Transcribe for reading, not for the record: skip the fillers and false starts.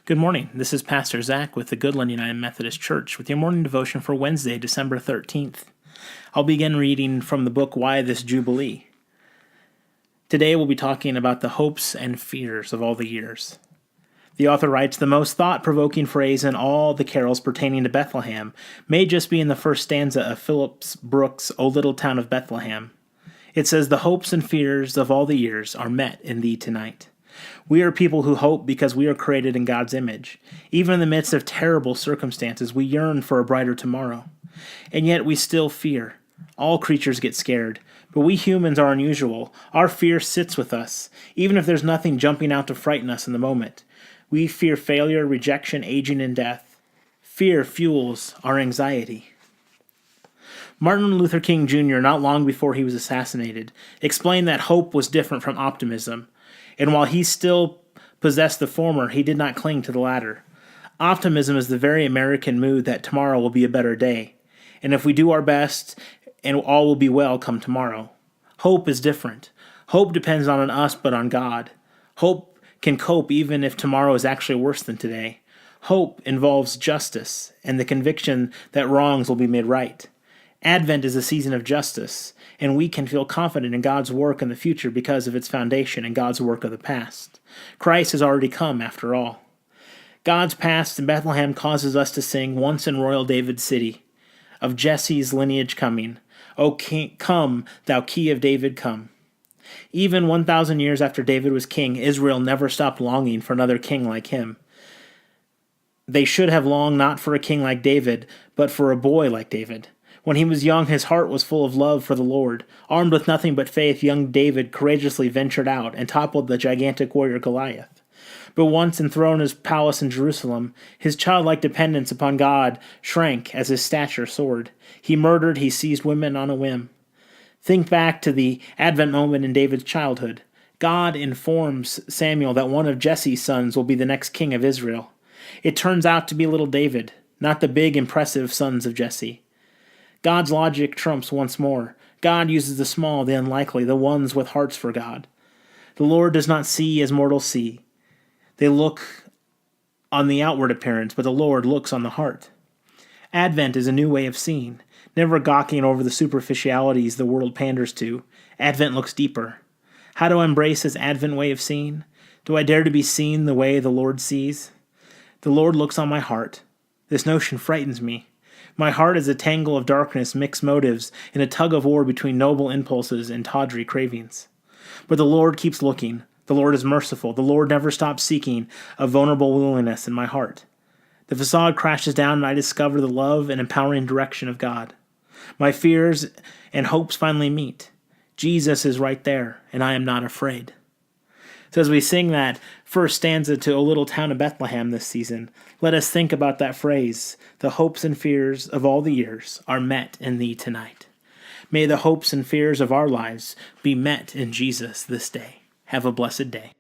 Good morning. This is Pastor Zach with the Goodland United Methodist Church with your morning devotion for Wednesday, December 13th. I'll begin reading from the book Why This Jubilee. Today we'll be talking about the hopes and fears of all the years. The author writes, the most thought-provoking phrase in all the carols pertaining to Bethlehem may just be in the first stanza of Phillips Brooks' O Little Town of Bethlehem. It says, the hopes and fears of all the years are met in thee tonight. We are people who hope because we are created in God's image. Even in the midst of terrible circumstances, we yearn for a brighter tomorrow. And yet we still fear. All creatures get scared, but we humans are unusual. Our fear sits with us, even if there's nothing jumping out to frighten us in the moment. We fear failure, rejection, aging, and death. Fear fuels our anxiety. Martin Luther King Jr., not long before he was assassinated, explained that hope was different from optimism. And while he still possessed the former, he did not cling to the latter. Optimism is the very American mood that tomorrow will be a better day. And if we do our best, and all will be well come tomorrow. Hope is different. Hope depends not on us, but on God. Hope can cope even if tomorrow is actually worse than today. Hope involves justice and the conviction that wrongs will be made right. Advent is a season of justice, and we can feel confident in God's work in the future because of its foundation in God's work of the past. Christ has already come, after all. God's past in Bethlehem causes us to sing, once in royal David's city, of Jesse's lineage coming. O king, come, thou key of David, come. Even 1,000 years after David was king, Israel never stopped longing for another king like him. They should have longed not for a king like David, but for a boy like David. When he was young, his heart was full of love for the Lord. Armed with nothing but faith, young David courageously ventured out and toppled the gigantic warrior Goliath. But once enthroned in his palace in Jerusalem, his childlike dependence upon God shrank as his stature soared. He murdered, he seized women on a whim. Think back to the Advent moment in David's childhood. God informs Samuel that one of Jesse's sons will be the next king of Israel. It turns out to be little David, not the big, impressive sons of Jesse. God's logic trumps once more. God uses the small, the unlikely, the ones with hearts for God. The Lord does not see as mortals see. They look on the outward appearance, but the Lord looks on the heart. Advent is a new way of seeing, never gawking over the superficialities the world panders to. Advent looks deeper. How do I embrace this Advent way of seeing? Do I dare to be seen the way the Lord sees? The Lord looks on my heart. This notion frightens me. My heart is a tangle of darkness, mixed motives, in a tug-of-war between noble impulses and tawdry cravings. But the Lord keeps looking. The Lord is merciful. The Lord never stops seeking a vulnerable willingness in my heart. The facade crashes down and I discover the love and empowering direction of God. My fears and hopes finally meet. Jesus is right there, and I am not afraid. So as we sing that first stanza to O Little Town of Bethlehem this season, let us think about that phrase, the hopes and fears of all the years are met in thee tonight. May the hopes and fears of our lives be met in Jesus this day. Have a blessed day.